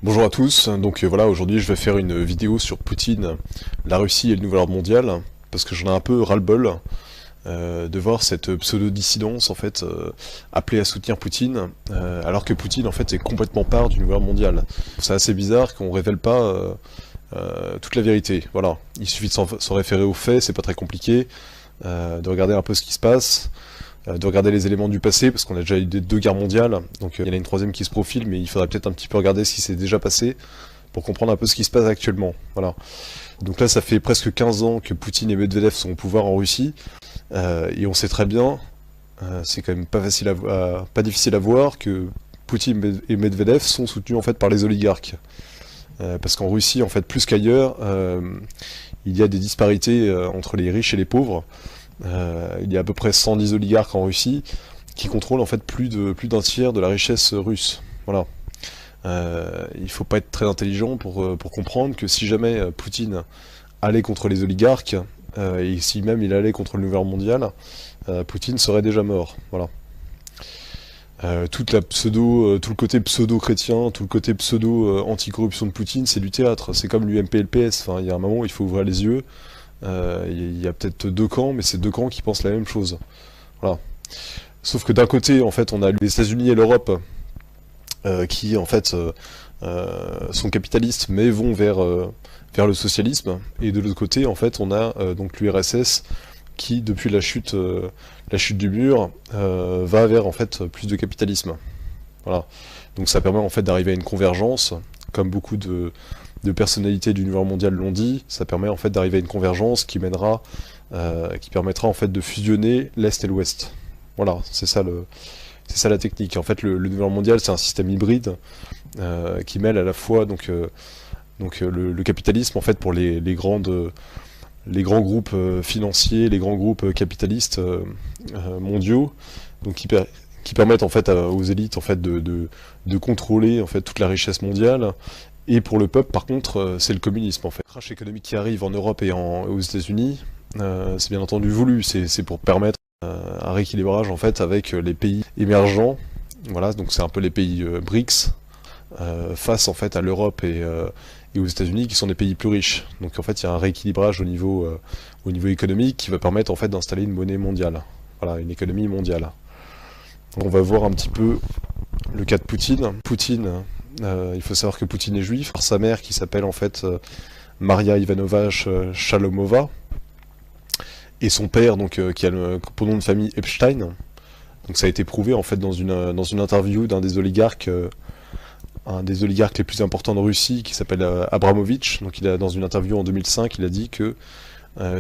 Bonjour à tous, donc voilà, aujourd'hui je vais faire une vidéo sur Poutine, la Russie et le nouvel ordre mondial, parce que j'en ai un peu ras-le-bol de voir cette pseudo-dissidence en fait appelée à soutenir Poutine, alors que Poutine en fait est complètement part du nouvel ordre mondial. C'est assez bizarre qu'on révèle pas toute la vérité, voilà. Il suffit de s'en référer aux faits, c'est pas très compliqué, de regarder un peu ce qui se passe, de regarder les éléments du passé, parce qu'on a déjà eu deux guerres mondiales, donc il y en a une troisième qui se profile, mais il faudrait peut-être un petit peu regarder ce qui s'est déjà passé, pour comprendre un peu ce qui se passe actuellement. Voilà. Donc là, ça fait presque 15 ans que Poutine et Medvedev sont au pouvoir en Russie, et on sait très bien, c'est quand même pas facile pas difficile à voir, que Poutine et Medvedev sont soutenus en fait par les oligarques. Parce qu'en Russie, en fait, plus qu'ailleurs, il y a des disparités entre les riches et les pauvres. Il y a à peu près 110 oligarques en Russie qui contrôlent en fait plus d'un tiers de la richesse russe. Voilà. Il faut pas être très intelligent pour comprendre que si jamais Poutine allait contre les oligarques, et si même il allait contre le nouvel ordre mondial, Poutine serait déjà mort. Voilà. Toute la tout le côté pseudo-chrétien, tout le côté pseudo-anticorruption de Poutine, c'est du théâtre. C'est comme l'UMP et le PS. Enfin, il y a un moment où il faut ouvrir les yeux. Il y a peut-être deux camps, mais c'est deux camps qui pensent la même chose. Voilà. Sauf que d'un côté, en fait, on a les États-Unis et l'Europe qui, en fait, sont capitalistes, mais vont vers le socialisme. Et de l'autre côté, en fait, on a donc l'URSS qui, depuis la chute du mur, va vers en fait plus de capitalisme. Voilà. Donc ça permet en fait d'arriver à une convergence, comme beaucoup de personnalités du nouvel mondial l'ont dit. Ça permet en fait d'arriver à une convergence qui mènera, qui permettra en fait de fusionner l'Est et l'Ouest. Voilà, c'est ça la technique. En fait, le nouvel mondial, c'est un système hybride qui mêle à la fois le capitalisme en fait pour les grands groupes financiers, les grands groupes capitalistes mondiaux, donc qui permettent en fait aux élites en fait de contrôler en fait toute la richesse mondiale. Et pour le peuple, par contre, c'est le communisme en fait. Le crash économique qui arrive en Europe et aux États-Unis, c'est bien entendu voulu. C'est pour permettre un rééquilibrage en fait avec les pays émergents. Voilà, donc c'est un peu les pays BRICS face en fait à l'Europe et aux États-Unis qui sont des pays plus riches. Donc en fait il y a un rééquilibrage au niveau économique qui va permettre en fait d'installer une monnaie mondiale. Voilà, une économie mondiale. Donc, on va voir un petit peu le cas de Poutine. Poutine, il faut savoir que Poutine est juif, par sa mère qui s'appelle en fait Maria Ivanovna Shalomova, et son père donc qui a pour nom de famille Epstein. Donc ça a été prouvé en fait dans une interview d'un des oligarques un des oligarques les plus importants de Russie, qui s'appelle Abramovich. Donc dans une interview en 2005, il a dit que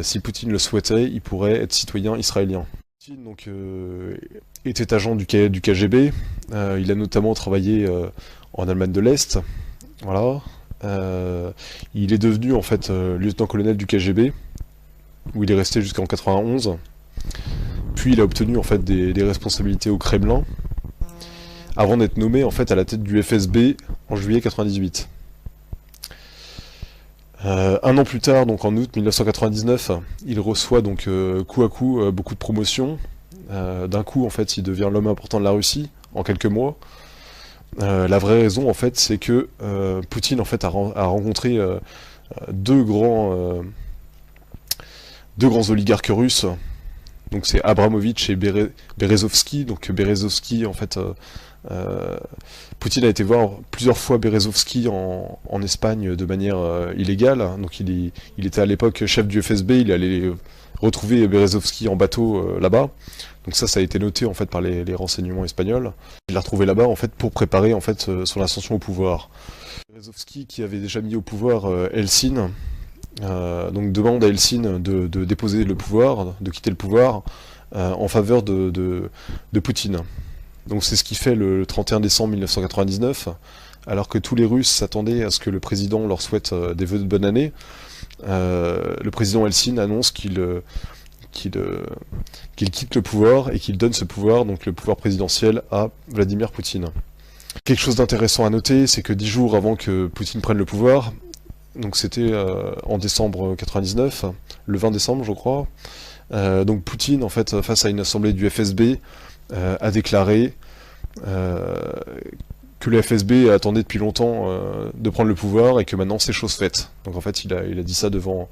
si Poutine le souhaitait, il pourrait être citoyen israélien. Poutine donc, était agent du KGB, il a notamment travaillé en Allemagne de l'Est, voilà. Il est devenu en fait lieutenant-colonel du KGB, où il est resté jusqu'en 91. Puis il a obtenu en fait des responsabilités au Kremlin, avant d'être nommé en fait à la tête du FSB en juillet 98. Un an plus tard, donc en août 1999, il reçoit donc coup à coup beaucoup de promotions. D'un coup, en fait, il devient l'homme important de la Russie en quelques mois. La vraie raison, en fait, c'est que Poutine, en fait, a rencontré deux grands oligarques russes. Donc c'est Abramovich et Berezovsky. Donc Berezovsky, en fait, Poutine a été voir plusieurs fois Berezovsky en Espagne de manière illégale. Donc il était à l'époque chef du FSB, il allait retrouver Berezovsky en bateau là-bas. Donc ça a été noté en fait par les renseignements espagnols. Il l'a retrouvé là-bas en fait pour préparer en fait son ascension au pouvoir. Berezovsky qui avait déjà mis au pouvoir Helsinki, donc demande à Helsinki de déposer le pouvoir, de quitter le pouvoir en faveur de Poutine. Donc c'est ce qu'il fait le 31 décembre 1999, alors que tous les Russes s'attendaient à ce que le président leur souhaite des vœux de bonne année. Le président Helsinki annonce qu'il quitte le pouvoir et qu'il donne ce pouvoir, donc le pouvoir présidentiel, à Vladimir Poutine. Quelque chose d'intéressant à noter, c'est que 10 jours avant que Poutine prenne le pouvoir, donc c'était en décembre 99, le 20 décembre je crois, donc Poutine, en fait, face à une assemblée du FSB, a déclaré que le FSB attendait depuis longtemps de prendre le pouvoir et que maintenant c'est chose faite. Donc en fait il a dit ça devant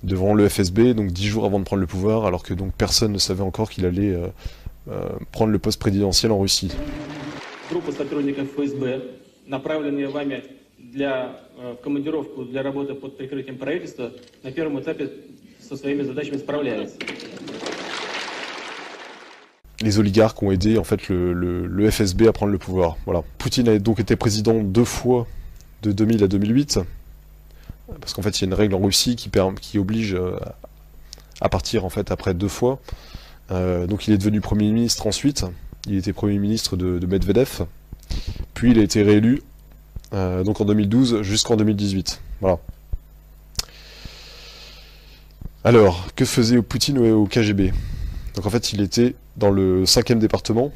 le FSB, donc 10 jours avant de prendre le pouvoir, alors que donc personne ne savait encore qu'il allait prendre le poste présidentiel en Russie. Группа сотрудников ФСБ, направленные вами в командировку для работы под прикрытием правительства, на первом этапе со своими задачами справляется. Les oligarques ont aidé en fait le FSB à prendre le pouvoir. Voilà. Poutine a donc été président 2 fois de 2000 à 2008, parce qu'en fait il y a une règle en Russie qui oblige à partir en fait après 2 fois. Donc il est devenu Premier ministre ensuite, il était Premier ministre de Medvedev, puis il a été réélu donc en 2012 jusqu'en 2018. Voilà. Alors, que faisait Poutine au KGB? Donc en fait il était dans le 5e département.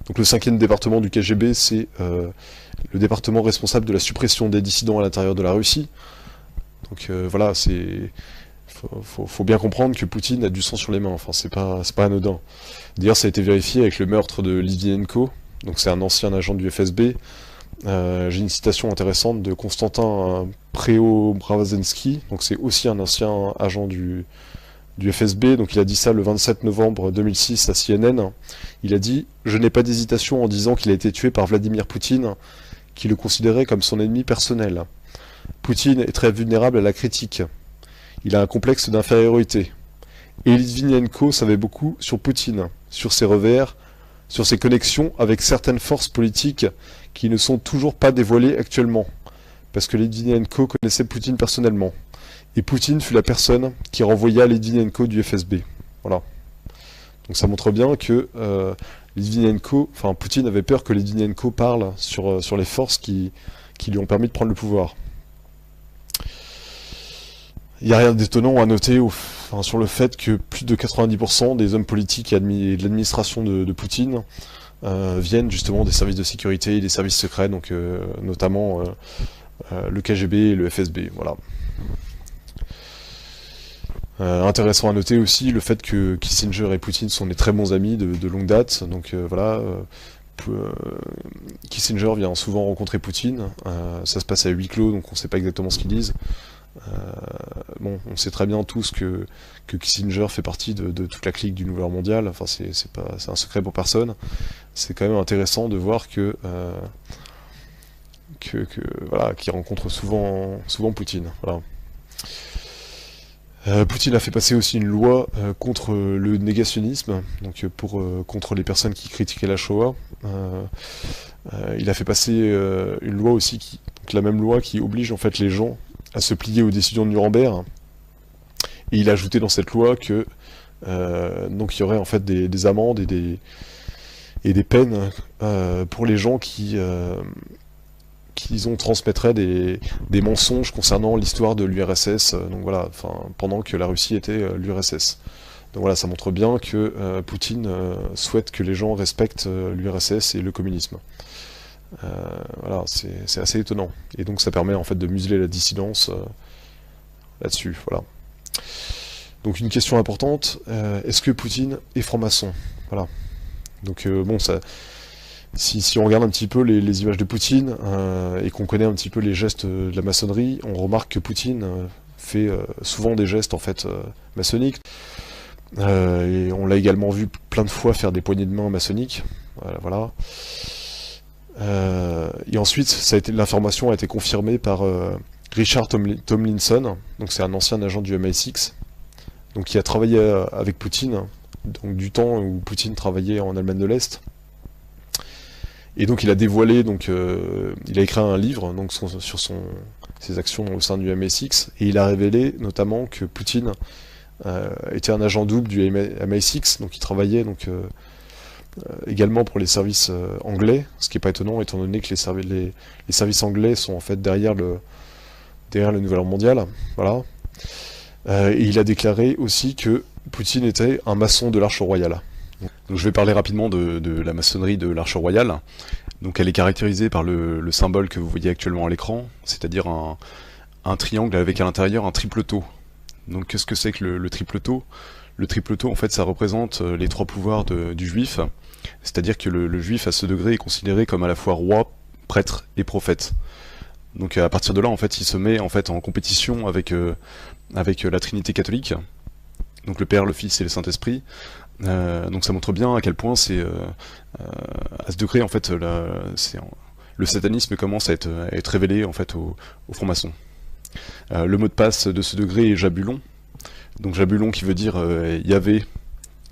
Donc le 5e département du KGB, c'est le département responsable de la suppression des dissidents à l'intérieur de la Russie. Donc voilà, faut bien comprendre que Poutine a du sang sur les mains, enfin c'est pas anodin. D'ailleurs ça a été vérifié avec le meurtre de Litvinenko, donc c'est un ancien agent du FSB. J'ai une citation intéressante de Konstantin Preobrazhensky, donc c'est aussi un ancien agent du FSB, donc il a dit ça le 27 novembre 2006 à CNN. Il a dit « Je n'ai pas d'hésitation en disant qu'il a été tué par Vladimir Poutine, qui le considérait comme son ennemi personnel. Poutine est très vulnérable à la critique. Il a un complexe d'infériorité. Et Litvinenko savait beaucoup sur Poutine, sur ses revers, sur ses connexions avec certaines forces politiques qui ne sont toujours pas dévoilées actuellement, parce que Litvinenko connaissait Poutine personnellement. Et Poutine fut la personne qui renvoya Litvinenko du FSB. » Voilà. Donc ça montre bien que Poutine avait peur que Litvinenko parle sur les forces qui lui ont permis de prendre le pouvoir. Il n'y a rien d'étonnant à noter sur le fait que plus de 90% des hommes politiques et de l'administration de Poutine viennent justement des services de sécurité et des services secrets, donc notamment le KGB et le FSB. Voilà. Intéressant à noter aussi le fait que Kissinger et Poutine sont des très bons amis de longue date, donc voilà, Kissinger vient souvent rencontrer Poutine, ça se passe à huis clos, donc on ne sait pas exactement ce qu'ils disent. Bon, on sait très bien tous que Kissinger fait partie de toute la clique du Nouvel Ordre mondial, enfin c'est un secret pour personne. C'est quand même intéressant de voir voilà, qu'il rencontre souvent Poutine. Voilà. Poutine a fait passer aussi une loi contre le négationnisme, donc contre les personnes qui critiquaient la Shoah. Il a fait passer une loi aussi, donc la même loi qui oblige en fait les gens à se plier aux décisions de Nuremberg. Et il a ajouté dans cette loi que donc il y aurait en fait des amendes et des peines pour les gens qui transmettraient des mensonges concernant l'histoire de l'URSS, donc voilà, pendant que la Russie était l'URSS. Donc voilà, ça montre bien que Poutine souhaite que les gens respectent l'URSS et le communisme. Voilà, c'est assez étonnant. Et donc ça permet en fait de museler la dissidence là-dessus, voilà. Donc une question importante, est-ce que Poutine est franc-maçon? Voilà. Donc bon, ça... Si on regarde un petit peu les images de Poutine et qu'on connaît un petit peu les gestes de la maçonnerie, on remarque que Poutine fait souvent des gestes en fait maçonniques. Et on l'a également vu plein de fois faire des poignées de main maçonniques. Voilà. Et ensuite, l'information a été confirmée par Richard Tomlinson, donc c'est un ancien agent du MI6, donc qui a travaillé avec Poutine, donc du temps où Poutine travaillait en Allemagne de l'Est. Et donc il a dévoilé, il a écrit un livre donc, sur ses actions au sein du MI6, et il a révélé notamment que Poutine était un agent double du MI6, donc il travaillait également pour les services anglais, ce qui n'est pas étonnant étant donné que les services anglais sont en fait derrière le Nouvel Ordre mondial. Voilà. Et il a déclaré aussi que Poutine était un maçon de l'Arche royale. Donc je vais parler rapidement de la maçonnerie de l'Arche royale. Donc elle est caractérisée par le symbole que vous voyez actuellement à l'écran, c'est-à-dire un triangle avec à l'intérieur un tripleton. Donc qu'est-ce que c'est que le tripleton? Le tripleton en fait ça représente les 3 pouvoirs du juif. C'est-à-dire que le juif à ce degré est considéré comme à la fois roi, prêtre et prophète. Donc à partir de là, en fait, il se met en fait en compétition avec la Trinité catholique, donc le Père, le Fils et le Saint-Esprit. Donc ça montre bien à quel point c'est à ce degré en fait le satanisme commence à être révélé en fait aux francs-maçons. Le mot de passe de ce degré est Jabulon. Donc Jabulon qui veut dire Yahvé,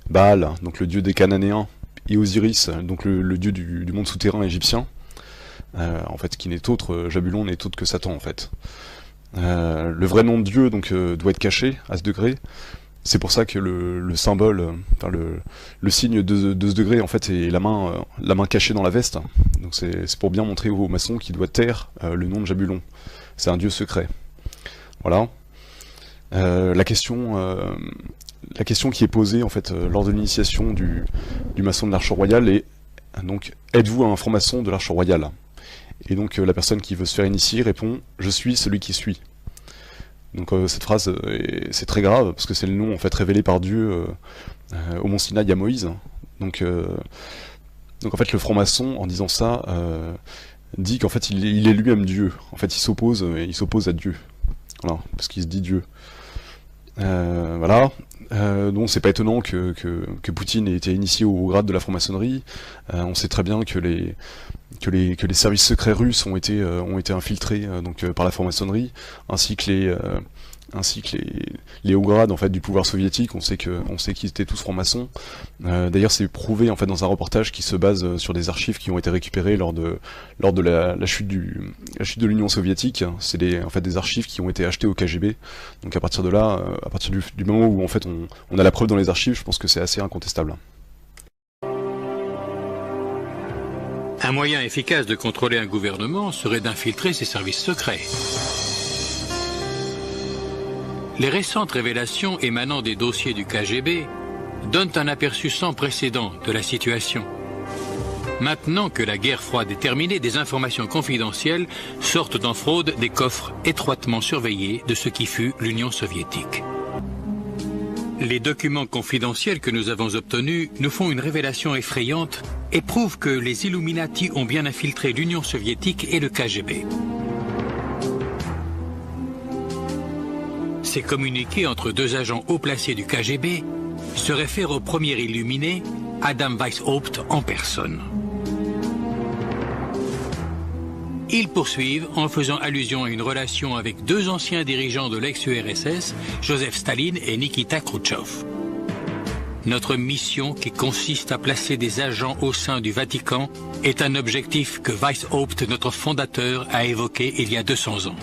Baal, donc le dieu des Cananéens, et Osiris, donc le dieu du monde souterrain égyptien. En fait, qui n'est autre, Jabulon n'est autre que Satan en fait. Le vrai nom de Dieu donc doit être caché à ce degré. C'est pour ça que le symbole, enfin le signe de ce degré en fait est la main cachée dans la veste. Donc c'est pour bien montrer aux maçons qu'il doit taire le nom de Jabulon. C'est un dieu secret. Voilà. La question qui est posée en fait lors de l'initiation du maçon de l'Arche Royale est donc êtes-vous un franc-maçon de l'Arche Royale? Et donc la personne qui veut se faire initier répond je suis celui qui suis. Donc cette phrase c'est très grave parce que c'est le nom en fait révélé par Dieu au Mont Sinaï à Moïse. Donc en fait le franc-maçon en disant ça dit qu'en fait il est lui-même Dieu. En fait il s'oppose à Dieu. Voilà, parce qu'il se dit Dieu. Voilà. Donc c'est pas étonnant que Poutine ait été initié au grade de la franc-maçonnerie. On sait très bien que les services secrets russes ont été infiltrés donc par la franc-maçonnerie, ainsi que les hauts grades en fait du pouvoir soviétique. On sait qu'ils étaient tous francs-maçons. D'ailleurs, c'est prouvé en fait dans un reportage qui se base sur des archives qui ont été récupérées lors de la chute de l'Union soviétique. C'est en fait des archives qui ont été achetées au KGB. Donc à partir de là, à partir du moment où en fait on a la preuve dans les archives, je pense que c'est assez incontestable. Un moyen efficace de contrôler un gouvernement serait d'infiltrer ses services secrets. Les récentes révélations émanant des dossiers du KGB donnent un aperçu sans précédent de la situation. Maintenant que la guerre froide est terminée, des informations confidentielles sortent en fraude des coffres étroitement surveillés de ce qui fut l'Union soviétique. Les documents confidentiels que nous avons obtenus nous font une révélation effrayante et prouvent que les Illuminati ont bien infiltré l'Union soviétique et le KGB. Ces communiqués entre deux agents haut placés du KGB se réfèrent au premier illuminé, Adam Weishaupt en personne. Ils poursuivent en faisant allusion à une relation avec deux anciens dirigeants de l'ex-URSS, Joseph Staline et Nikita Khrouchtchev. Notre mission, qui consiste à placer des agents au sein du Vatican, est un objectif que Weishaupt, notre fondateur, a évoqué il y a 200 ans.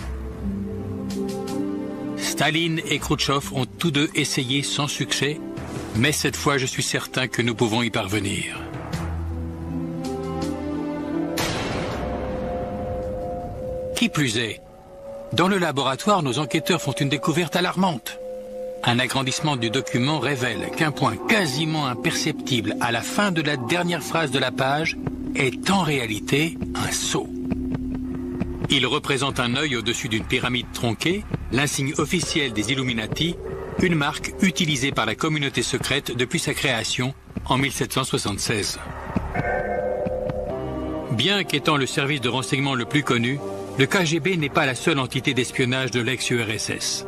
Staline et Khrouchtchev ont tous deux essayé sans succès, mais cette fois je suis certain que nous pouvons y parvenir. Qui plus est, dans le laboratoire, nos enquêteurs font une découverte alarmante. Un agrandissement du document révèle qu'un point quasiment imperceptible à la fin de la dernière phrase de la page est en réalité un sceau. Il représente un œil au-dessus d'une pyramide tronquée, l'insigne officiel des Illuminati, une marque utilisée par la communauté secrète depuis sa création en 1776. Bien qu'étant le service de renseignement le plus connu, le KGB n'est pas la seule entité d'espionnage de l'ex-URSS.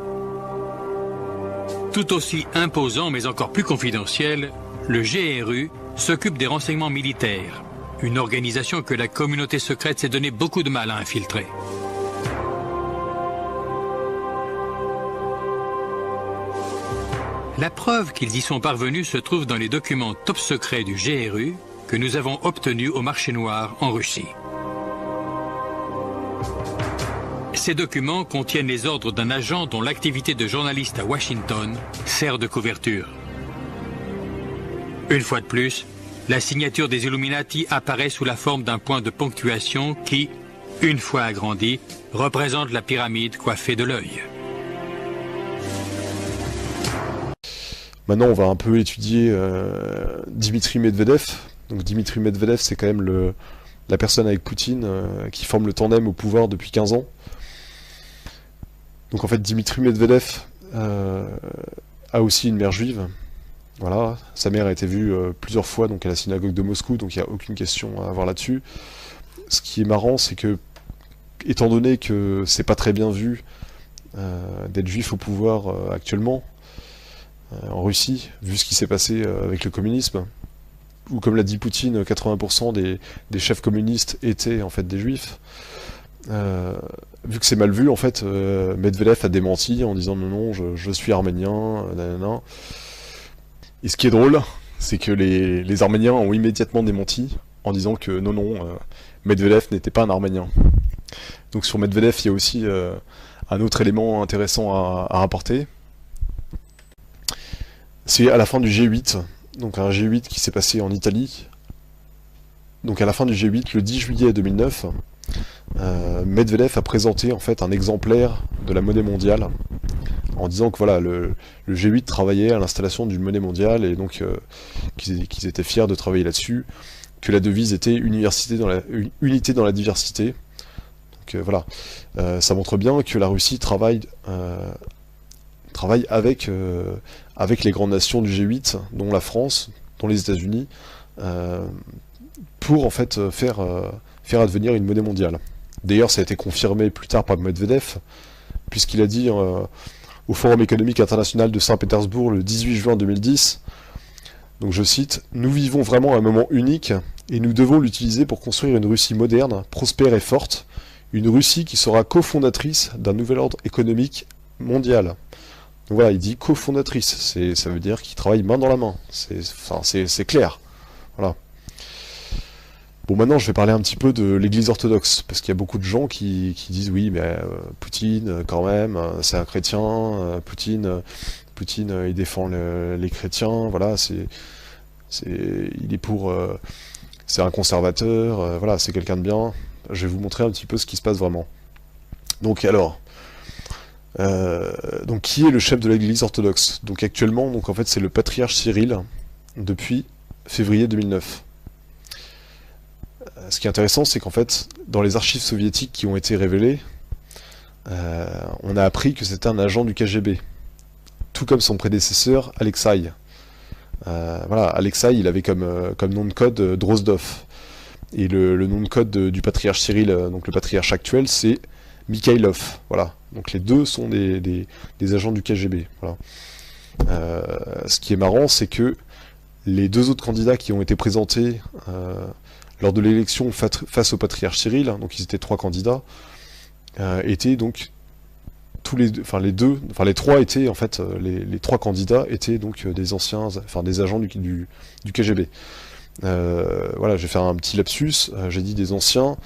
Tout aussi imposant mais encore plus confidentiel, le GRU s'occupe des renseignements militaires, une organisation que la communauté secrète s'est donné beaucoup de mal à infiltrer. La preuve qu'ils y sont parvenus se trouve dans les documents top secrets du GRU que nous avons obtenus au marché noir en Russie. Ces documents contiennent les ordres d'un agent dont l'activité de journaliste à Washington sert de couverture. Une fois de plus, la signature des Illuminati apparaît sous la forme d'un point de ponctuation qui, une fois agrandi, représente la pyramide coiffée de l'œil. Maintenant, on va un peu étudier Dimitri Medvedev. Donc Dimitri Medvedev, c'est quand même la personne avec Poutine qui forme le tandem au pouvoir depuis 15 ans. Donc en fait, Dimitri Medvedev a aussi une mère juive. Voilà, sa mère a été vue plusieurs fois donc à la synagogue de Moscou, donc il n'y a aucune question à avoir là-dessus. Ce qui est marrant, c'est que, étant donné que c'est pas très bien vu d'être juif au pouvoir actuellement, en Russie, vu ce qui s'est passé avec le communisme, où comme l'a dit Poutine, 80% des chefs communistes étaient en fait des juifs, vu que c'est mal vu, en fait, Medvedev a démenti en disant non, je suis arménien, nanana. Et ce qui est drôle, c'est que les Arméniens ont immédiatement démenti en disant que non, Medvedev n'était pas un Arménien. Donc sur Medvedev, il y a aussi un autre élément intéressant à rapporter. C'est à la fin du G8, donc un G8 qui s'est passé en Italie. Donc à la fin du G8, le 10 juillet 2009, Medvedev a présenté en fait un exemplaire de la monnaie mondiale en disant que voilà, le G8 travaillait à l'installation d'une monnaie mondiale et donc qu'ils étaient fiers de travailler là-dessus, que la devise était unité dans la diversité. Donc voilà, ça montre bien que la Russie travaille avec les grandes nations du G8, dont la France, dont les États-Unis, pour en fait faire advenir une monnaie mondiale. D'ailleurs, ça a été confirmé plus tard par Medvedev, puisqu'il a dit au Forum économique international de Saint-Pétersbourg le 18 juin 2010, donc je cite, « Nous vivons vraiment un moment unique et nous devons l'utiliser pour construire une Russie moderne, prospère et forte, une Russie qui sera cofondatrice d'un nouvel ordre économique mondial. » Donc voilà, il dit cofondatrice, ça veut dire qu'il travaille main dans la main, c'est clair. Voilà. Bon, maintenant je vais parler un petit peu de l'église orthodoxe, parce qu'il y a beaucoup de gens qui disent oui, mais Poutine, quand même, c'est un chrétien, Poutine, il défend les chrétiens, voilà, il est pour, c'est un conservateur, voilà, c'est quelqu'un de bien. Je vais vous montrer un petit peu ce qui se passe vraiment. Donc alors, donc qui est le chef de l'église orthodoxe? Donc actuellement, donc en fait c'est le patriarche Cyril, depuis février 2009. Ce qui est intéressant, c'est qu'en fait, dans les archives soviétiques qui ont été révélées, on a appris que c'était un agent du KGB, tout comme son prédécesseur, Alexei. Voilà, Alexei, il avait comme nom de code Drozdov. Et le nom de code du patriarche Cyril, donc le patriarche actuel, c'est Mikhailov. Voilà. Donc les deux sont des agents du KGB. Voilà. Ce qui est marrant, c'est que les deux autres candidats qui ont été présentés lors de l'élection face au patriarche Cyril, donc ils étaient 3 candidats, étaient donc les 3 étaient en fait les 3 candidats étaient donc des anciens, des agents du KGB. Voilà, je vais faire un petit lapsus, j'ai dit des anciens,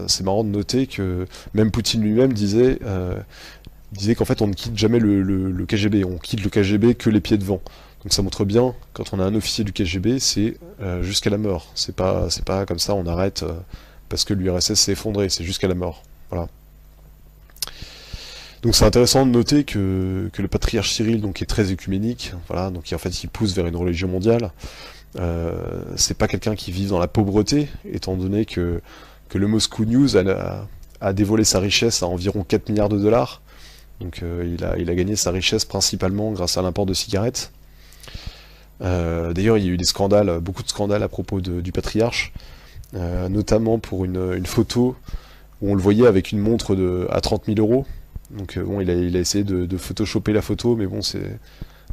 c'est marrant de noter que même Poutine lui-même disait qu'en fait on ne quitte jamais le KGB, on quitte le KGB que les pieds devant. Donc ça montre bien, quand on a un officier du KGB, c'est jusqu'à la mort. C'est pas comme ça, on arrête parce que l'URSS s'est effondré, c'est jusqu'à la mort. Voilà. Donc c'est intéressant de noter que le patriarche Cyril donc, est très œcuménique, voilà, donc en fait il pousse vers une religion mondiale. C'est pas quelqu'un qui vit dans la pauvreté, étant donné que le Moscow News a dévoilé sa richesse à environ 4 milliards de dollars. Donc il a gagné sa richesse principalement grâce à l'import de cigarettes. D'ailleurs, il y a eu des scandales, beaucoup de scandales à propos du patriarche, notamment pour une photo où on le voyait avec une montre à 30 000 euros. Donc bon, il a essayé de photoshopper la photo, mais bon,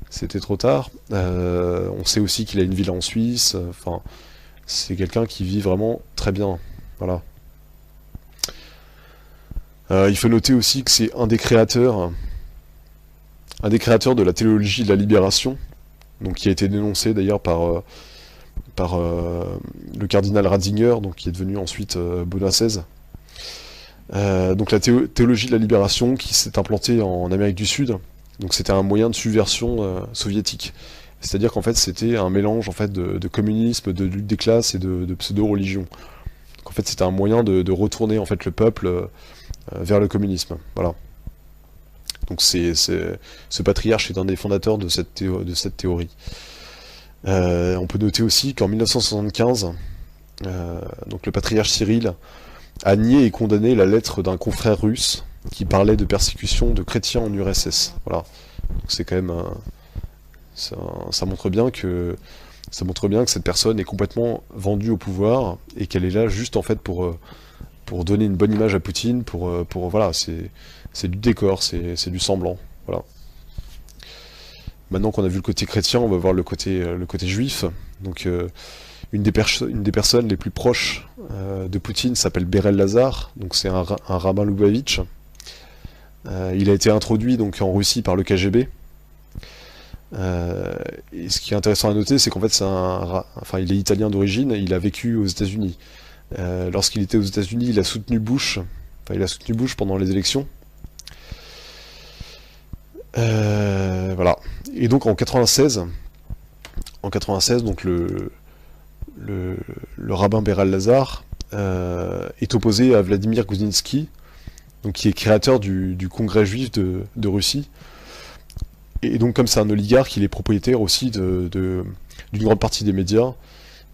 c'était trop tard. On sait aussi qu'il a une villa en Suisse. Enfin, c'est quelqu'un qui vit vraiment très bien. Voilà. Il faut noter aussi que c'est un des créateurs de la théologie de la libération, donc qui a été dénoncé d'ailleurs par le cardinal Ratzinger, donc qui est devenu ensuite Benoît XVI. Donc la théologie de la libération qui s'est implantée en Amérique du Sud, donc c'était un moyen de subversion soviétique. C'est-à-dire qu'en fait c'était un mélange en fait de communisme, de lutte des classes et de pseudo-religion. Donc en fait c'était un moyen de retourner en fait le peuple vers le communisme. Voilà. Donc ce patriarche est un des fondateurs de cette théorie. On peut noter aussi qu'en 1975, donc le patriarche Cyril a nié et condamné la lettre d'un confrère russe qui parlait de persécution de chrétiens en URSS. Voilà. Donc c'est quand même Ça montre bien que cette personne est complètement vendue au pouvoir et qu'elle est là juste en fait pour donner une bonne image à Poutine, voilà, c'est du décor, c'est du semblant, voilà. Maintenant qu'on a vu le côté chrétien, on va voir le côté juif. Donc une des personnes les plus proches de Poutine s'appelle Berel Lazar, donc c'est un rabbin Lubavitch. Il a été introduit donc en Russie par le KGB. Et ce qui est intéressant à noter, c'est qu'en fait il est italien d'origine, il a vécu aux États-Unis. Lorsqu'il était aux États-Unis, il a soutenu Bush pendant les élections. Voilà. Et donc en 96, donc le rabbin Berel Lazar est opposé à Vladimir Goudinsky, donc qui est créateur du Congrès juif de Russie. Et donc comme c'est un oligarque, il est propriétaire aussi d'une grande partie des médias.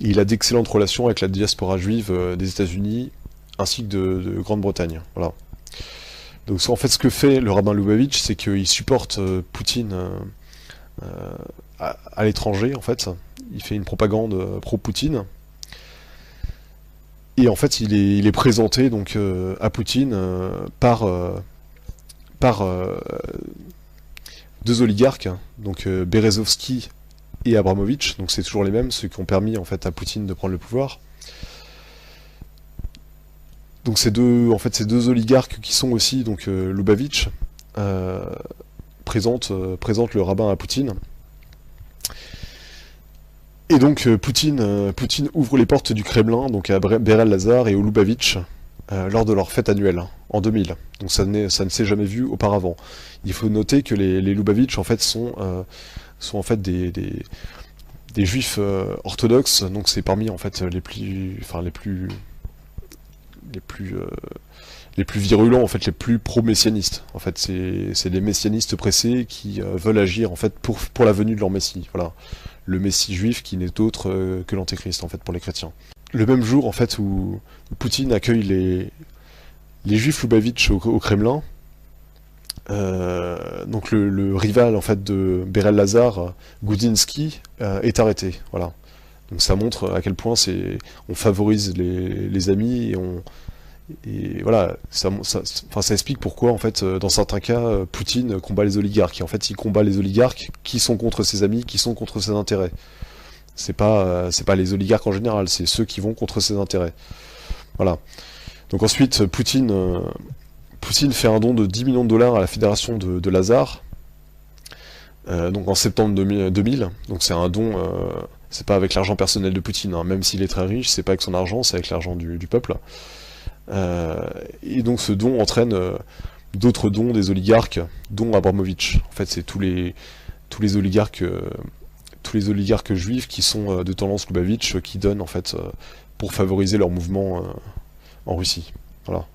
Et il a d'excellentes relations avec la diaspora juive des États-Unis ainsi que de Grande-Bretagne. Voilà. Donc en fait, ce que fait le rabbin Lubavitch, c'est qu'il supporte Poutine à l'étranger, en fait. Il fait une propagande pro-Poutine. Et en fait, il est présenté donc à Poutine par deux oligarques, donc Berezovsky et Abramovich. Donc c'est toujours les mêmes, ceux qui ont permis en fait à Poutine de prendre le pouvoir. Donc ces deux oligarques qui sont aussi donc Lubavitch présentent le rabbin à Poutine. Et donc Poutine ouvre les portes du Kremlin donc à Berel Lazar et au Lubavitch lors de leur fête annuelle en 2000. Donc ça ne s'est jamais vu auparavant. Il faut noter que les Lubavitch en fait sont en fait des juifs orthodoxes. Donc c'est parmi en fait les plus virulents, en fait, les plus pro-messianistes. En fait, c'est des messianistes pressés qui veulent agir en fait pour la venue de leur messie. Voilà, le messie juif qui n'est autre que l'antéchrist en fait pour les chrétiens. Le même jour en fait où Poutine accueille les juifs Lubavitch au Kremlin, donc le rival en fait de Berel Lazar, Goudinsky, est arrêté. Voilà. Donc ça montre à quel point on favorise les amis et voilà, ça explique pourquoi en fait dans certains cas Poutine combat les oligarques. Et en fait il combat les oligarques qui sont contre ses amis, qui sont contre ses intérêts. C'est pas les oligarques en général, c'est ceux qui vont contre ses intérêts. Voilà. Donc ensuite Poutine fait un don de 10 millions de dollars à la fédération de Lazare. Donc en septembre 2000. Donc c'est un don. C'est pas avec l'argent personnel de Poutine, hein. Même s'il est très riche, c'est pas avec son argent, c'est avec l'argent du peuple. Et donc ce don entraîne d'autres dons des oligarques, dont Abramovich. En fait, c'est tous les oligarques juifs qui sont de tendance Lubavitch qui donnent en fait pour favoriser leur mouvement en Russie. Voilà.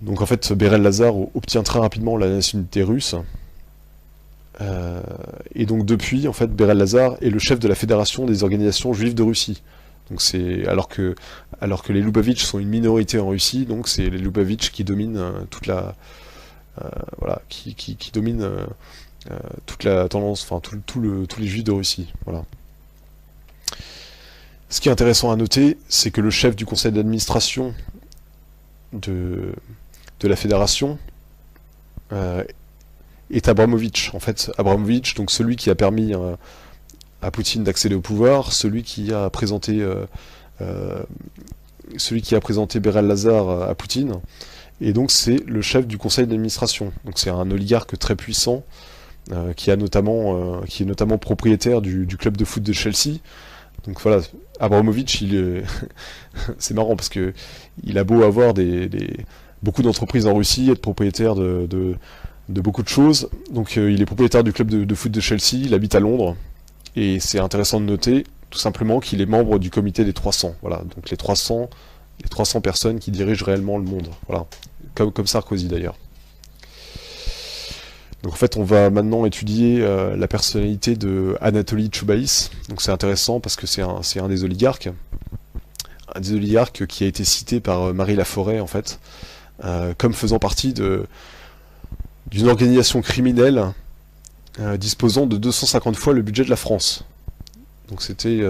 Donc en fait, Berel Lazar obtient très rapidement la nationalité russe. Et donc depuis, en fait, Berel Lazar est le chef de la fédération des organisations juives de Russie. Donc c'est alors que les Lubavitch sont une minorité en Russie, donc c'est les Lubavitch qui dominent qui dominent toute la tendance, enfin tous les juifs de Russie. Voilà. Ce qui est intéressant à noter, c'est que le chef du conseil d'administration de la fédération est Abramovich. En fait, Abramovich, donc celui qui a permis à Poutine d'accéder au pouvoir, celui qui a présenté Berel Lazar à Poutine, et donc c'est le chef du conseil d'administration. Donc c'est un oligarque très puissant qui est notamment propriétaire du club de foot de Chelsea. Donc voilà, Abramovich, c'est marrant parce que il a beau avoir beaucoup d'entreprises en Russie, être propriétaire de beaucoup de choses. Donc il est propriétaire du club de foot de Chelsea, il habite à Londres, et c'est intéressant de noter tout simplement qu'il est membre du comité des 300. Voilà, donc les 300 personnes qui dirigent réellement le monde. Voilà, comme Sarkozy d'ailleurs. Donc en fait, on va maintenant étudier la personnalité de Anatoly Chubais. Donc c'est intéressant parce que c'est un des oligarques. Un des oligarques qui a été cité par Marie Laforêt, en fait, comme faisant partie d'une organisation criminelle disposant de 250 fois le budget de la France. Donc c'était...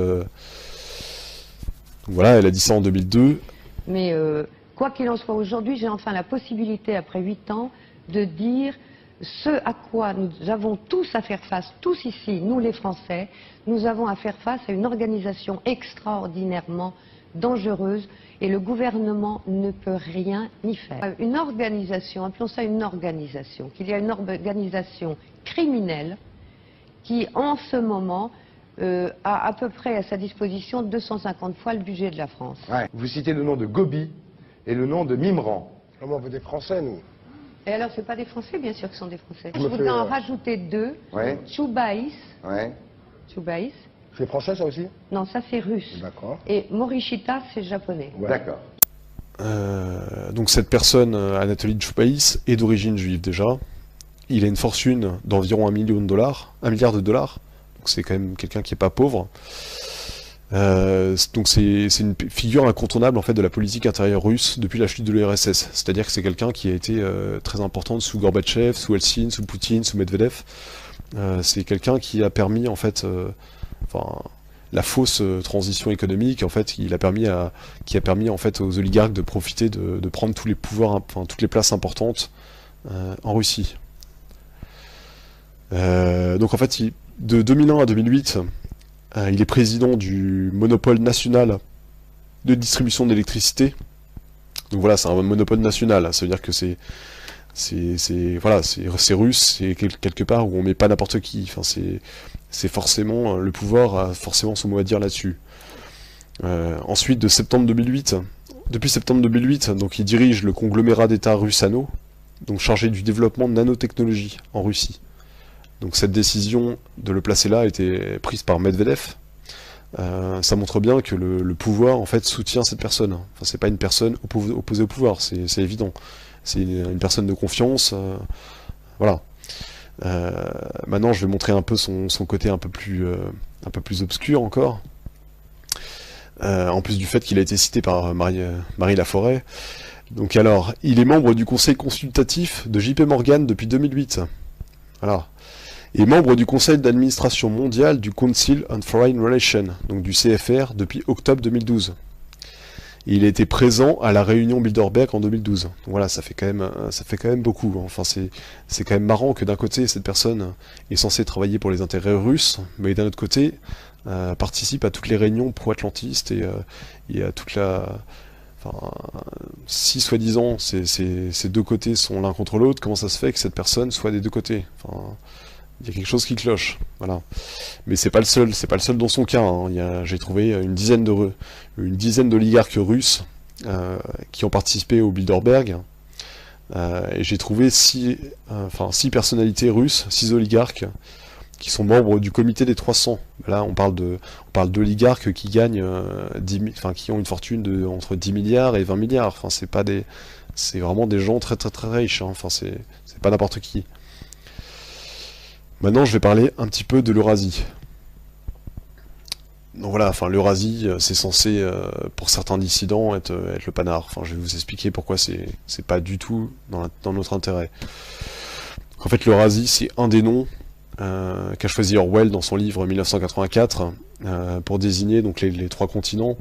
voilà, elle a dit ça en 2002. Mais quoi qu'il en soit, aujourd'hui, j'ai enfin la possibilité, après 8 ans, de dire ce à quoi nous avons tous à faire face, tous ici, nous les Français, nous avons à faire face à une organisation extraordinairement dangereuse et le gouvernement ne peut rien y faire. Une organisation, appelons ça une organisation, qu'il y a une organisation criminelle qui, en ce moment, a à peu près à sa disposition 250 fois le budget de la France. Ouais. Vous citez le nom de Gobi et le nom de Mimran. Comment on veut des Français, nous? Et alors, c'est pas des Français, bien sûr que ce sont des Français. Je Je me voudrais fais, en rajouter 2. Ouais. Choubaïs. Ouais. Choubaïs. C'est français, ça aussi? Non, ça c'est russe. D'accord. Et Morishita, c'est japonais. Ouais. D'accord. Donc cette personne, Anatoly Choubaïs, est d'origine juive déjà. Il a une fortune d'environ $1 million, $1 milliard. Donc c'est quand même quelqu'un qui est pas pauvre. Donc c'est une figure incontournable en fait de la politique intérieure russe depuis la chute de l'URSS. C'est-à-dire que c'est quelqu'un qui a été très important sous Gorbatchev, sous Eltsine, sous Poutine, sous Medvedev. C'est quelqu'un qui a permis en fait, la fausse transition économique en fait, qui a permis en fait aux oligarques de profiter de prendre tous les pouvoirs, toutes les places importantes en Russie. Donc en fait, de 2001 à 2008, il est président du monopole national de distribution d'électricité. Donc voilà, c'est un monopole national. Ça veut dire que c'est russe, c'est quelque part où on met pas n'importe qui. Enfin, c'est forcément le pouvoir a forcément son mot à dire là-dessus. Ensuite, depuis septembre 2008, donc il dirige le conglomérat d'État Rusano, donc chargé du développement de nanotechnologie en Russie. Donc cette décision de le placer là a été prise par Medvedev. Ça montre bien que le pouvoir en fait soutient cette personne. Enfin, c'est pas une personne opposée au pouvoir, c'est évident. C'est une personne de confiance. Voilà. Maintenant, je vais montrer un peu son côté un peu plus obscur encore. En plus du fait qu'il a été cité par Marie Laforêt. Donc alors, il est membre du conseil consultatif de JP Morgan depuis 2008. Voilà. Et membre du conseil d'administration mondial du Council on Foreign Relations, donc du CFR, depuis octobre 2012. Et il a été présent à la réunion Bilderberg en 2012. Donc voilà, ça fait quand même beaucoup. Enfin, c'est quand même marrant que d'un côté, cette personne est censée travailler pour les intérêts russes, mais d'un autre côté, participe à toutes les réunions pro-atlantistes et à toute la... Enfin, si soi-disant ces deux côtés sont l'un contre l'autre, comment ça se fait que cette personne soit des deux côtés? Enfin, il y a quelque chose qui cloche, voilà. Mais c'est pas le seul dans son cas. Hein. J'ai trouvé une dizaine d'oligarques russes qui ont participé au Bilderberg. Et j'ai trouvé 6 personnalités russes, 6 oligarques, qui sont membres du comité des 300. Là, on parle d'oligarques qui gagnent qui ont une fortune entre 10 milliards et 20 milliards. Enfin, c'est vraiment des gens très très très riches. Hein. Enfin, c'est pas n'importe qui. Maintenant, je vais parler un petit peu de l'Eurasie. Donc voilà, enfin l'Eurasie, c'est censé, pour certains dissidents, être le panard. Enfin, je vais vous expliquer pourquoi c'est pas du tout dans notre intérêt. En fait, l'Eurasie, c'est un des noms qu'a choisi Orwell dans son livre 1984 pour désigner donc les 3 continents.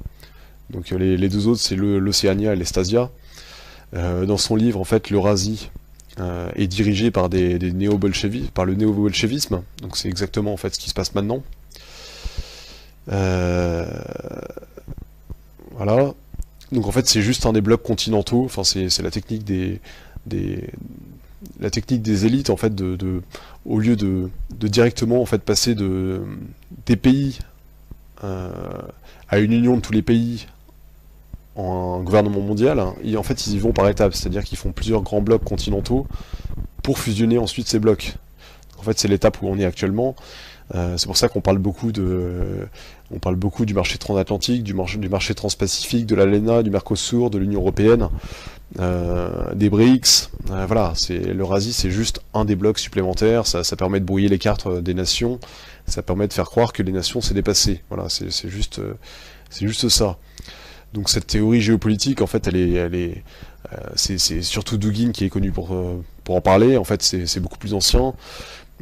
Donc les 2 autres, c'est l'Océania et l'Estasia. Dans son livre, en fait, l'Eurasie est dirigé par par le néo-bolchevisme, donc c'est exactement en fait ce qui se passe maintenant. Voilà. Donc en fait c'est juste un des blocs continentaux. Enfin c'est la technique des élites en fait au lieu de directement en fait passer des pays à une union de tous les pays en gouvernement mondial, en fait ils y vont par étapes, c'est-à-dire qu'ils font plusieurs grands blocs continentaux pour fusionner ensuite ces blocs. En fait c'est l'étape où on est actuellement. C'est pour ça qu'on parle beaucoup du marché transatlantique, du marché transpacifique, de l'ALENA, du Mercosur, de l'Union Européenne, des BRICS. Voilà, l'Eurasie c'est juste un des blocs supplémentaires, ça permet de brouiller les cartes des nations, ça permet de faire croire que les nations s'est dépassé. Voilà, c'est juste ça. Donc cette théorie géopolitique, en fait, c'est surtout Dugin qui est connu pour en parler. En fait, c'est beaucoup plus ancien.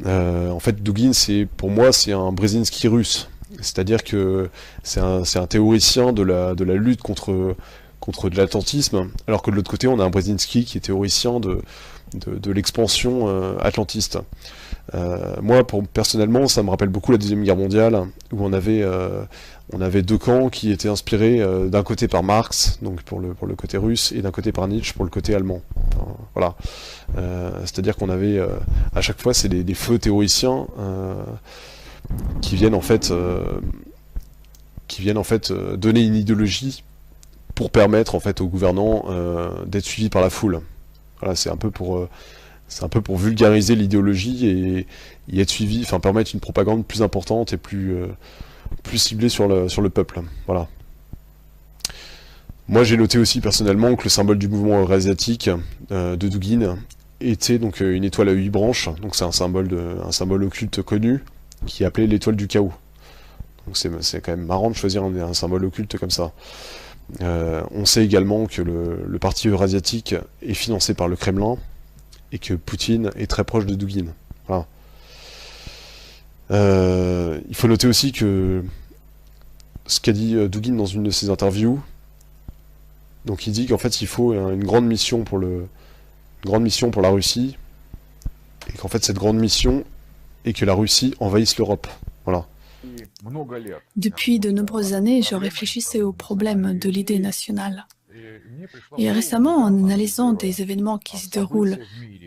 En fait, Dugin, pour moi, c'est un Brzezinski russe. C'est-à-dire que c'est un théoricien de la lutte contre de l'atlantisme, alors que de l'autre côté, on a un Brzezinski qui est théoricien de l'expansion atlantiste. Moi, personnellement, ça me rappelle beaucoup la Deuxième Guerre mondiale, où on avait deux camps qui étaient inspirés d'un côté par Marx, donc pour le côté russe, et d'un côté par Nietzsche pour le côté allemand. Enfin, voilà. C'est-à-dire qu'on avait à chaque fois, c'est des feux théoriciens qui viennent en fait donner une idéologie pour permettre en fait aux gouvernants d'être suivis par la foule. Voilà, c'est un peu pour vulgariser l'idéologie et être suivi, enfin permettre une propagande plus importante et plus ciblée sur le peuple. Voilà. Moi, j'ai noté aussi personnellement que le symbole du mouvement eurasiatique de Dugin était donc une étoile à 8 branches. Donc c'est un symbole occulte connu qui est appelé l'étoile du chaos. Donc c'est quand même marrant de choisir un symbole occulte comme ça. On sait également que le parti eurasiatique est financé par le Kremlin et que Poutine est très proche de Dugin. Voilà. Il faut noter aussi que ce qu'a dit Dugin dans une de ses interviews, donc il dit qu'en fait il faut une grande mission pour la Russie, et qu'en fait cette grande mission est que la Russie envahisse l'Europe. Voilà. Depuis de nombreuses années, je réfléchissais au problème de l'idée nationale. Et récemment, en analysant des événements qui se déroulent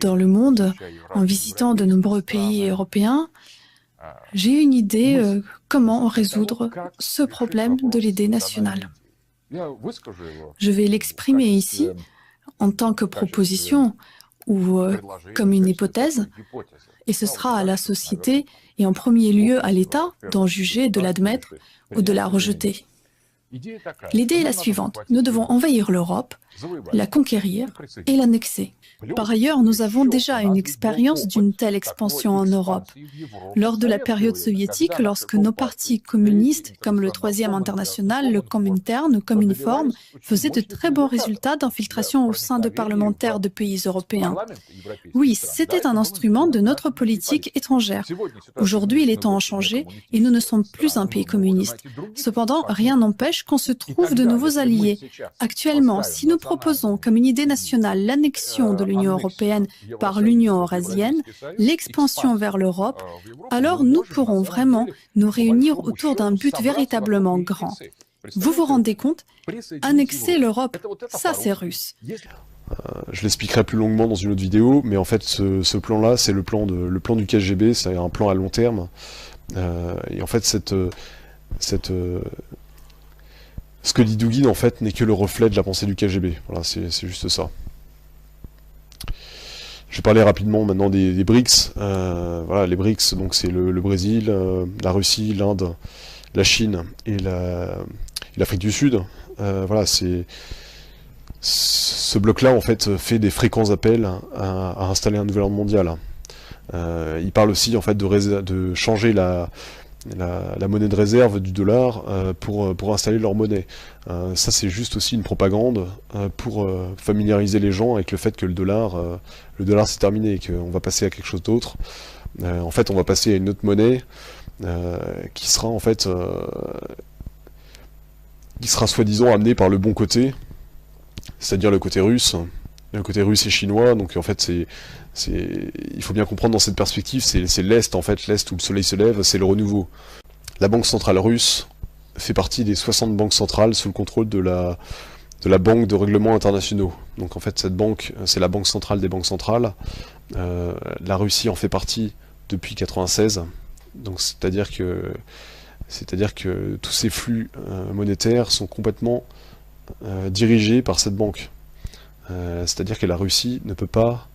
dans le monde, en visitant de nombreux pays européens, j'ai eu une idée comment résoudre ce problème de l'idée nationale. Je vais l'exprimer ici en tant que proposition ou comme une hypothèse, et ce sera à la société et en premier lieu à l'État d'en juger, de l'admettre ou de la rejeter. L'idée est la suivante. Nous devons envahir l'Europe, la conquérir et l'annexer. Par ailleurs, nous avons déjà une expérience d'une telle expansion en Europe. Lors de la période soviétique, lorsque nos partis communistes, comme le Troisième International, le Comintern, le Cominform, faisaient de très bons résultats d'infiltration au sein de parlementaires de pays européens. Oui, c'était un instrument de notre politique étrangère. Aujourd'hui, les temps ont changé et nous ne sommes plus un pays communiste. Cependant, rien n'empêche qu'on se trouve de nouveaux alliés. Actuellement, si nous proposons comme une idée nationale l'annexion de l'Union européenne par l'Union eurasienne, l'expansion vers l'Europe, alors nous pourrons vraiment nous réunir autour d'un but véritablement grand. Vous vous rendez compte? Annexer l'Europe, ça c'est russe. Je l'expliquerai plus longuement dans une autre vidéo, mais en fait ce plan-là, c'est le plan du KGB, c'est un plan à long terme. Et en fait ce que dit Dugin en fait n'est que le reflet de la pensée du KGB. Voilà, c'est juste ça. Je vais parler rapidement maintenant des BRICS. Voilà, les BRICS, donc c'est le Brésil, la Russie, l'Inde, la Chine et l'Afrique du Sud. Voilà, ce bloc-là en fait fait des fréquents appels à installer un nouvel ordre mondial. Il parle aussi en fait de changer la monnaie de réserve du dollar pour installer leur monnaie. Ça c'est juste aussi une propagande pour familiariser les gens avec le fait que le dollar c'est terminé et qu'on va passer à quelque chose d'autre. En fait on va passer à une autre monnaie qui sera en fait soi-disant amenée par le bon côté, c'est-à-dire le côté russe et chinois. Donc en fait il faut bien comprendre dans cette perspective, c'est l'Est en fait, l'Est où le soleil se lève, c'est le renouveau. La Banque centrale russe fait partie des 60 banques centrales sous le contrôle de la Banque de règlements internationaux. Donc en fait cette banque, c'est la banque centrale des banques centrales. La Russie en fait partie depuis 1996. Donc c'est-à-dire que tous ces flux monétaires sont complètement dirigés par cette banque. C'est-à-dire que la Russie ne peut pas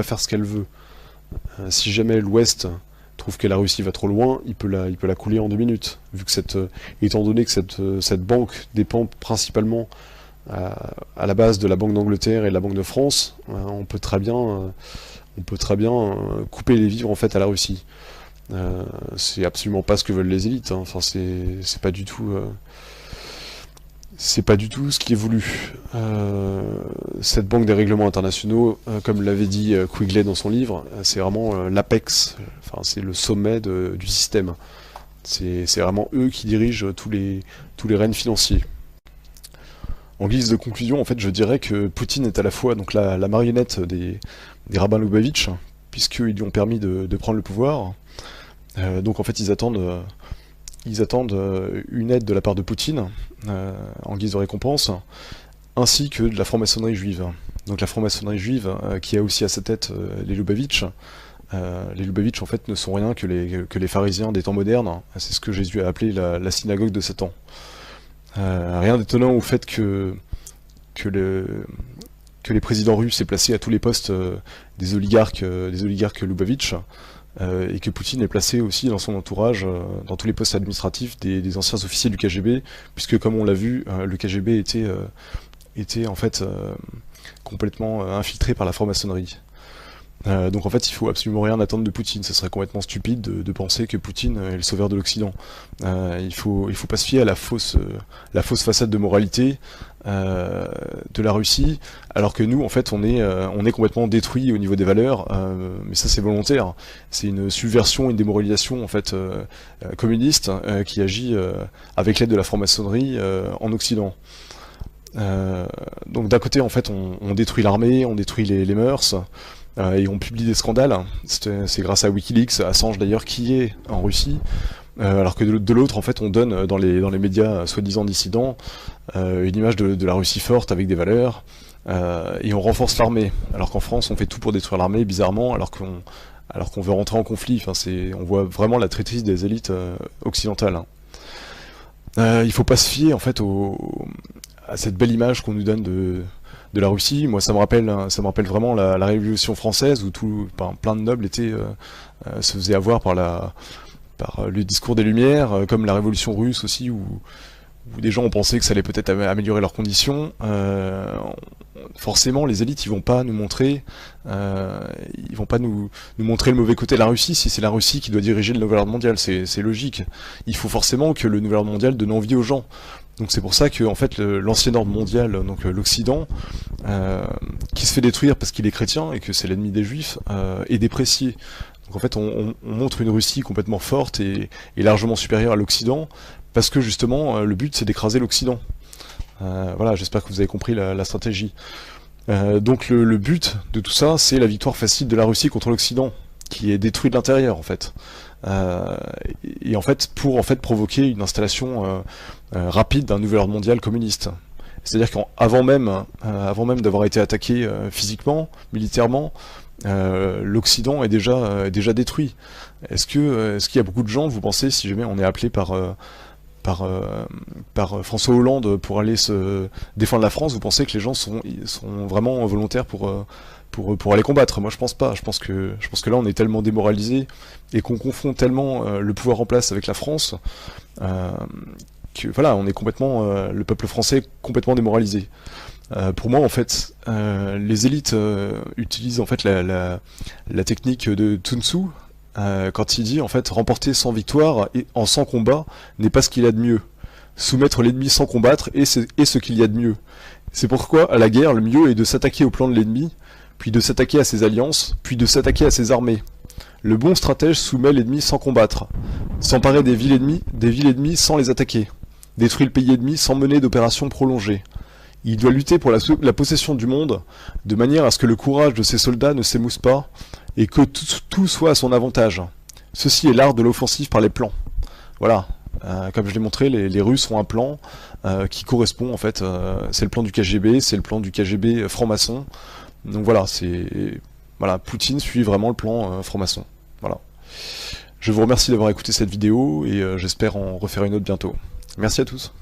faire ce qu'elle veut. Si jamais l'Ouest trouve que la Russie va trop loin, il peut la couler en 2 minutes. Vu que étant donné que cette banque dépend principalement à la base de la Banque d'Angleterre et de la Banque de France, on peut très bien couper les vivres en fait à la Russie. C'est absolument pas ce que veulent les élites. Hein. Enfin, c'est pas du tout. C'est pas du tout ce qui est voulu. Cette banque des règlements internationaux, comme l'avait dit Quigley dans son livre, c'est vraiment l'apex, enfin c'est le sommet du système. C'est vraiment eux qui dirigent tous les rênes financiers. En guise de conclusion, en fait, je dirais que Poutine est à la fois donc la marionnette des rabbins Lubavitch, puisqu'ils lui ont permis de prendre le pouvoir. Donc en fait, ils attendent une aide de la part de Poutine, en guise de récompense, ainsi que de la franc-maçonnerie juive. Donc la franc-maçonnerie juive, qui a aussi à sa tête les Lubavitch. Les Lubavitch, en fait, ne sont rien que les pharisiens des temps modernes. C'est ce que Jésus a appelé la synagogue de Satan. Rien d'étonnant au fait que les présidents russes aient placé à tous les postes des oligarques Lubavitch, et que Poutine ait placé aussi dans son entourage, dans tous les postes administratifs, des anciens officiers du KGB, puisque comme on l'a vu, le KGB était en fait complètement infiltré par la franc-maçonnerie. Donc en fait il faut absolument rien attendre de Poutine, ce serait complètement stupide de penser que Poutine est le sauveur de l'Occident. Il faut pas se fier à la fausse façade de moralité de la Russie, alors que nous en fait on est complètement détruit au niveau des valeurs, mais ça c'est volontaire, c'est une subversion, une démoralisation en fait communiste qui agit avec l'aide de la franc-maçonnerie en Occident. Donc d'un côté en fait on détruit l'armée, on détruit les mœurs, et on publie des scandales. C'est grâce à Wikileaks, Assange d'ailleurs, qui est en Russie, alors que de l'autre en fait on donne dans les médias soi-disant dissidents une image de la Russie forte avec des valeurs, et on renforce l'armée, alors qu'en France on fait tout pour détruire l'armée bizarrement, alors qu'on veut rentrer en conflit. Enfin, on voit vraiment la traîtrise des élites occidentales. Il faut pas se fier en fait à cette belle image qu'on nous donne de la Russie. Moi ça me rappelle vraiment la Révolution française, où plein de nobles se faisaient avoir par le discours des Lumières, comme la Révolution russe aussi, où des gens ont pensé que ça allait peut-être améliorer leurs conditions. Forcément les élites ils vont pas nous montrer le mauvais côté de la Russie, si c'est la Russie qui doit diriger le nouvel ordre mondial, c'est logique. Il faut forcément que le nouvel ordre mondial donne envie aux gens. Donc c'est pour ça que en fait l'ancien ordre mondial, donc l'Occident, qui se fait détruire parce qu'il est chrétien et que c'est l'ennemi des Juifs, est déprécié. Donc en fait on montre une Russie complètement forte et largement supérieure à l'Occident, parce que justement le but c'est d'écraser l'Occident. Voilà, j'espère que vous avez compris la stratégie. Donc le but de tout ça, c'est la victoire facile de la Russie contre l'Occident, qui est détruit de l'intérieur en fait. Et en fait pour provoquer une installation rapide d'un nouvel ordre mondial communiste. C'est-à-dire qu'avant même d'avoir été attaqué physiquement, militairement, l'Occident est déjà détruit. Est-ce qu'il y a beaucoup de gens, vous pensez, si jamais on est appelé par François Hollande pour aller se défendre la France, vous pensez que les gens sont vraiment volontaires pour aller combattre? Moi je pense pas. Je pense que là on est tellement démoralisé et qu'on confond tellement le pouvoir en place avec la France que voilà, on est complètement le peuple français est complètement démoralisé. Pour moi en fait les élites utilisent en fait la technique de Sun Tzu, quand il dit en fait remporter sans victoire et en 100 combats n'est pas ce qu'il y a de mieux. Soumettre l'ennemi sans combattre est ce qu'il y a de mieux. C'est pourquoi à la guerre le mieux est de s'attaquer au plan de l'ennemi, puis de s'attaquer à ses alliances, puis de s'attaquer à ses armées. Le bon stratège soumet l'ennemi sans combattre, s'emparer des villes ennemies sans les attaquer, détruit le pays ennemi sans mener d'opérations prolongées. Il doit lutter pour la possession du monde, de manière à ce que le courage de ses soldats ne s'émousse pas, et que tout soit à son avantage. Ceci est l'art de l'offensive par les plans. Voilà, comme je l'ai montré, les Russes ont un plan qui correspond en fait, c'est le plan du KGB, c'est le plan du KGB franc-maçon. Donc voilà, Poutine suit vraiment le plan franc-maçon. Voilà. Je vous remercie d'avoir écouté cette vidéo et j'espère en refaire une autre bientôt. Merci à tous.